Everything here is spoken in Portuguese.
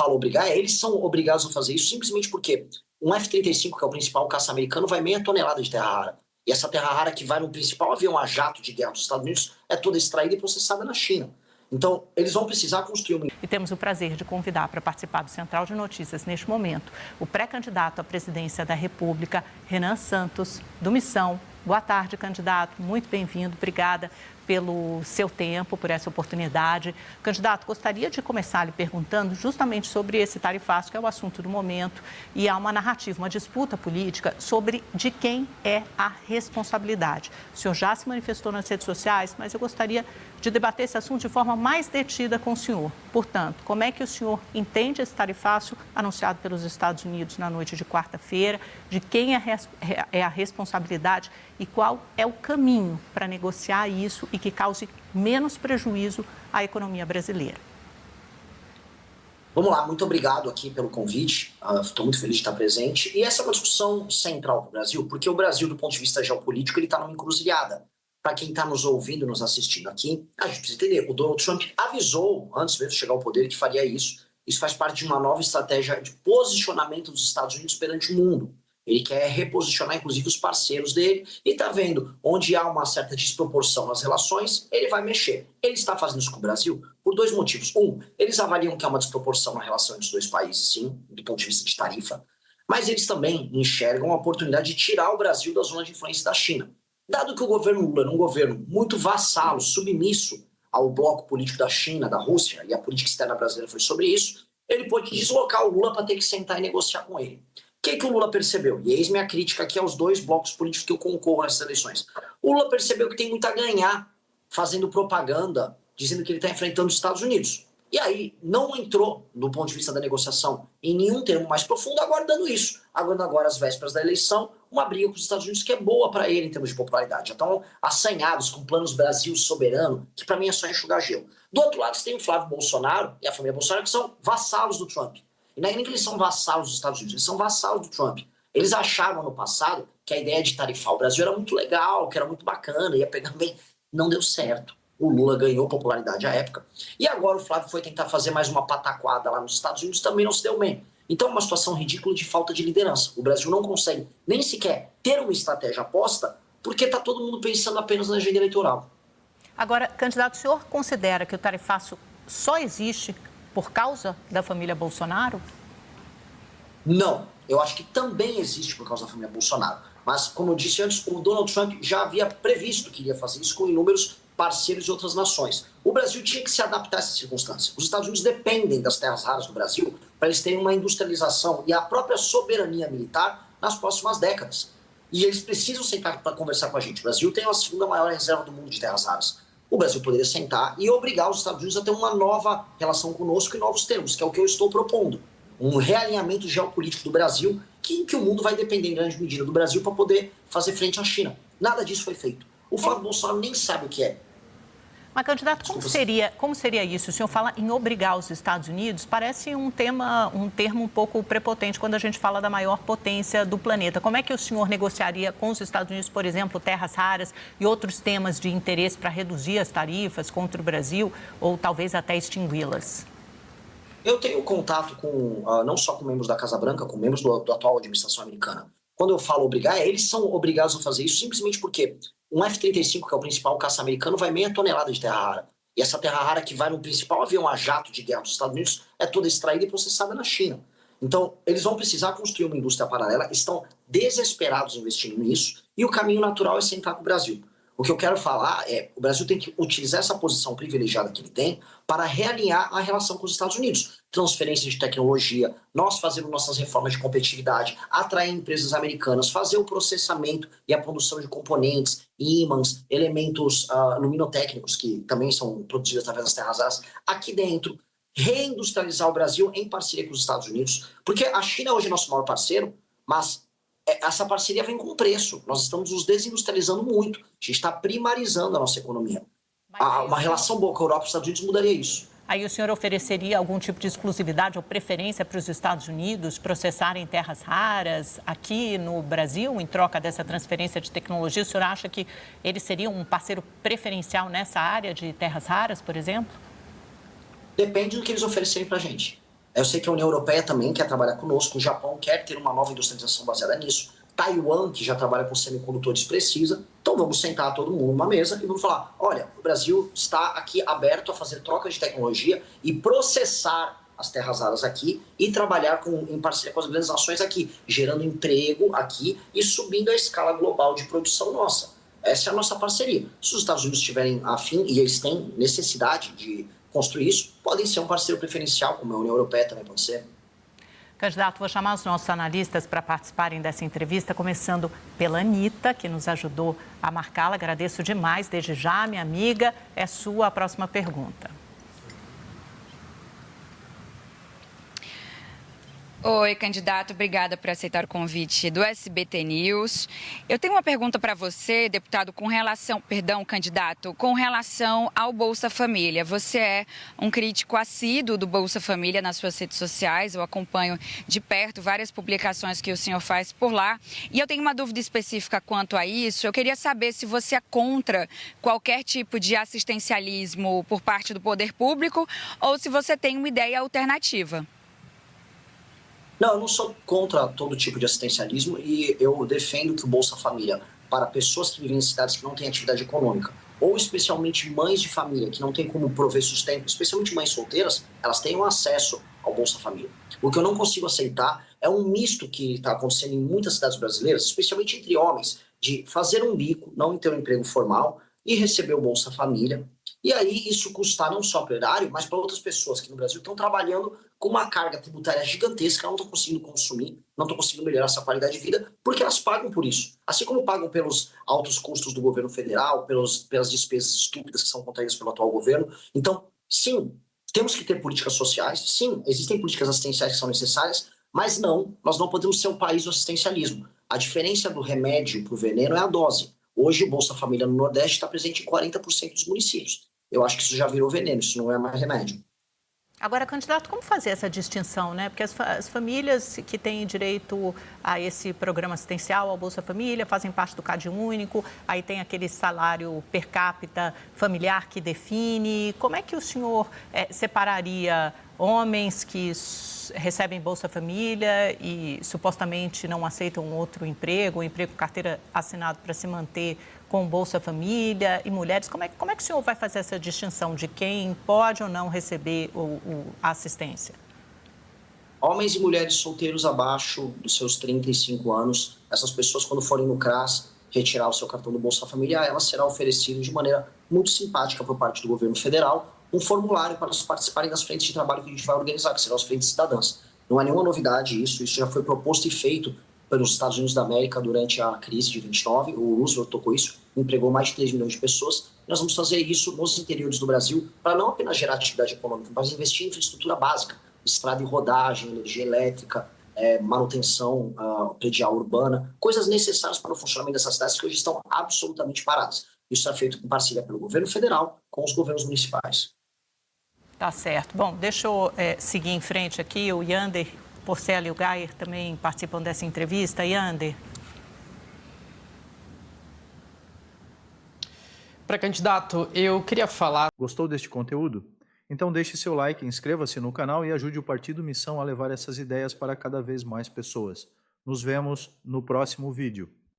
falo obrigar, eles são obrigados a fazer isso simplesmente porque um F-35, que é o principal caça americano, vai meia tonelada de terra rara. E essa terra rara que vai no principal avião a jato de guerra dos Estados Unidos é toda extraída e processada na China. Então, eles vão precisar construir uma... E temos o prazer de convidar para participar do Central de Notícias neste momento o pré-candidato à presidência da República, Renan Santos, do Missão. Boa tarde, candidato. Muito bem-vindo. Obrigada pelo seu tempo, por essa oportunidade. Candidato, gostaria de começar lhe perguntando justamente sobre esse tarifaço, que é o assunto do momento, e há uma narrativa, uma disputa política sobre de quem é a responsabilidade. O senhor já se manifestou nas redes sociais, mas eu gostaria de debater esse assunto de forma mais detida com o senhor. Portanto, como é que o senhor entende esse tarifaço anunciado pelos Estados Unidos na noite de quarta-feira, de quem é a responsabilidade e qual é o caminho para negociar isso e que cause menos prejuízo à economia brasileira? Vamos lá, muito obrigado aqui pelo convite, estou muito feliz de estar presente. E essa é uma discussão central para o Brasil, porque o Brasil, do ponto de vista geopolítico, ele está numa encruzilhada. Para quem está nos ouvindo, nos assistindo aqui, a gente precisa entender, o Donald Trump avisou, antes mesmo de chegar ao poder, que faria isso. Isso faz parte de uma nova estratégia de posicionamento dos Estados Unidos perante o mundo. Ele quer reposicionar, inclusive, os parceiros dele e está vendo onde há uma certa desproporção nas relações, ele vai mexer. Ele está fazendo isso com o Brasil por dois motivos. Um, eles avaliam que há uma desproporção na relação entre os dois países, sim, do ponto de vista de tarifa, mas eles também enxergam a oportunidade de tirar o Brasil da zona de influência da China. Dado que o governo Lula era um governo muito vassalo, submisso ao bloco político da China, da Rússia, e a política externa brasileira foi sobre isso, ele pôde deslocar o Lula para ter que sentar e negociar com ele. O que o Lula percebeu? E eis minha crítica aqui aos dois blocos políticos que eu concorro nessas eleições. O Lula percebeu que tem muito a ganhar fazendo propaganda, dizendo que ele está enfrentando os Estados Unidos. E aí não entrou, do ponto de vista da negociação, em nenhum termo mais profundo, aguardando isso. Aguardando agora, às vésperas da eleição, uma briga com os Estados Unidos que é boa para ele em termos de popularidade. Já estão assanhados com planos Brasil soberano, que para mim é só enxugar gelo. Do outro lado, você tem o Flávio Bolsonaro e a família Bolsonaro, que são vassalos do Trump. E não é nem que eles são vassalos dos Estados Unidos, eles são vassalos do Trump. Eles acharam no passado que a ideia de tarifar o Brasil era muito legal, que era muito bacana, ia pegar bem. Não deu certo. O Lula ganhou popularidade à época. E agora o Flávio foi tentar fazer mais uma pataquada lá nos Estados Unidos, também não se deu bem. Então é uma situação ridícula de falta de liderança. O Brasil não consegue nem sequer ter uma estratégia aposta, porque está todo mundo pensando apenas na agenda eleitoral. Agora, candidato, o senhor considera que o tarifaço só existe por causa da família Bolsonaro? Não, eu acho que também existe por causa da família Bolsonaro. Mas, como eu disse antes, o Donald Trump já havia previsto que iria fazer isso com inúmeros parceiros de outras nações. O Brasil tinha que se adaptar a essa circunstância. Os Estados Unidos dependem das terras raras do Brasil para eles terem uma industrialização e a própria soberania militar nas próximas décadas. E eles precisam sentar para conversar com a gente. O Brasil tem a segunda maior reserva do mundo de terras raras. O Brasil poderia sentar e obrigar os Estados Unidos a ter uma nova relação conosco em novos termos, que é o que eu estou propondo. Um realinhamento geopolítico do Brasil, em que o mundo vai depender em grande medida do Brasil para poder fazer frente à China. Nada disso foi feito. O Flávio Bolsonaro nem sabe o que é. Mas, candidato, como seria isso? O senhor fala em obrigar os Estados Unidos, parece um termo um pouco prepotente quando a gente fala da maior potência do planeta. Como é que o senhor negociaria com os Estados Unidos, por exemplo, terras raras e outros temas de interesse para reduzir as tarifas contra o Brasil ou talvez até extingui-las? Eu tenho contato com, não só com membros da Casa Branca, com membros da atual administração americana. Quando eu falo obrigar, eles são obrigados a fazer isso simplesmente porque um F-35, que é o principal caça americano, vai meia tonelada de terra rara. E essa terra rara que vai no principal avião a jato de guerra dos Estados Unidos é toda extraída e processada na China. Então, eles vão precisar construir uma indústria paralela, estão desesperados investindo nisso, e o caminho natural é sentar com o Brasil. O que eu quero falar é, o Brasil tem que utilizar essa posição privilegiada que ele tem para realinhar a relação com os Estados Unidos. Transferência de tecnologia, nós fazemos nossas reformas de competitividade, atrair empresas americanas, fazer o processamento e a produção de componentes, ímãs, elementos luminotécnicos que também são produzidos através das terras raras, aqui dentro, reindustrializar o Brasil em parceria com os Estados Unidos, porque a China hoje é nosso maior parceiro, mas essa parceria vem com preço. Nós estamos nos desindustrializando muito. A gente está primarizando a nossa economia. Uma relação boa com a Europa e os Estados Unidos mudaria isso. Aí o senhor ofereceria algum tipo de exclusividade ou preferência para os Estados Unidos processarem terras raras aqui no Brasil, em troca dessa transferência de tecnologia? O senhor acha que eles seriam um parceiro preferencial nessa área de terras raras, por exemplo? Depende do que eles oferecerem para a gente. Eu sei que a União Europeia também quer trabalhar conosco, o Japão quer ter uma nova industrialização baseada nisso, Taiwan, que já trabalha com semicondutores, precisa. Então vamos sentar todo mundo numa mesa e vamos falar, olha, o Brasil está aqui aberto a fazer troca de tecnologia e processar as terras raras aqui e trabalhar em parceria com as grandes nações aqui, gerando emprego aqui e subindo a escala global de produção nossa. Essa é a nossa parceria. Se os Estados Unidos estiverem afim, e eles têm necessidade de construir isso, podem ser um parceiro preferencial, como a União Europeia também pode ser. Candidato, vou chamar os nossos analistas para participarem dessa entrevista, começando pela Anitta, que nos ajudou a marcá-la. Agradeço demais, desde já, minha amiga. É sua a próxima pergunta. Oi, candidato, obrigada por aceitar o convite do SBT News. Eu tenho uma pergunta para você, deputado, candidato, com relação ao Bolsa Família. Você é um crítico assíduo do Bolsa Família nas suas redes sociais, eu acompanho de perto várias publicações que o senhor faz por lá. E eu tenho uma dúvida específica quanto a isso. Eu queria saber se você é contra qualquer tipo de assistencialismo por parte do poder público ou se você tem uma ideia alternativa. Não, eu não sou contra todo tipo de assistencialismo e eu defendo que o Bolsa Família, para pessoas que vivem em cidades que não têm atividade econômica, ou especialmente mães de família que não têm como prover sustento, especialmente mães solteiras, elas tenham acesso ao Bolsa Família. O que eu não consigo aceitar é um misto que está acontecendo em muitas cidades brasileiras, especialmente entre homens, de fazer um bico, não ter um emprego formal e receber o Bolsa Família. E aí isso custar não só para o erário, mas para outras pessoas que no Brasil estão trabalhando com uma carga tributária gigantesca, não estão conseguindo consumir, não estão conseguindo melhorar essa qualidade de vida, porque elas pagam por isso. Assim como pagam pelos altos custos do governo federal, pelas despesas estúpidas que são contraídas pelo atual governo. Então, sim, temos que ter políticas sociais, sim, existem políticas assistenciais que são necessárias, mas não, nós não podemos ser um país do assistencialismo. A diferença do remédio para o veneno é a dose. Hoje o Bolsa Família no Nordeste está presente em 40% dos municípios. Eu acho que isso já virou veneno, isso não é mais remédio. Agora, candidato, como fazer essa distinção, né? Porque as famílias que têm direito a esse programa assistencial, ao Bolsa Família, fazem parte do CadÚnico, aí tem aquele salário per capita familiar que define. Como é que o senhor separaria homens que recebem Bolsa Família e supostamente não aceitam outro emprego, um emprego com carteira assinado para se manter com Bolsa Família e mulheres? Como é que o senhor vai fazer essa distinção de quem pode ou não receber a assistência? Homens e mulheres solteiros abaixo dos seus 35 anos, essas pessoas, quando forem no CRAS retirar o seu cartão do Bolsa Família, ela será oferecida de maneira muito simpática por parte do governo federal um formulário para eles participarem das frentes de trabalho que a gente vai organizar, que serão as frentes cidadãs. Não há nenhuma novidade isso já foi proposto e feito pelos Estados Unidos da América durante a crise de 29, o Roosevelt tocou isso, empregou mais de 3 milhões de pessoas. Nós vamos fazer isso nos interiores do Brasil para não apenas gerar atividade econômica, mas investir em infraestrutura básica, estrada e rodagem, energia elétrica, manutenção predial urbana, coisas necessárias para o funcionamento dessas cidades que hoje estão absolutamente paradas. Isso é feito com parceria pelo governo federal com os governos municipais. Tá certo. Bom, deixa eu seguir em frente aqui. O Yander Porcela e o Gayer também participam dessa entrevista. Yander. Pré-candidato, eu queria falar... Gostou deste conteúdo? Então deixe seu like, inscreva-se no canal e ajude o Partido Missão a levar essas ideias para cada vez mais pessoas. Nos vemos no próximo vídeo.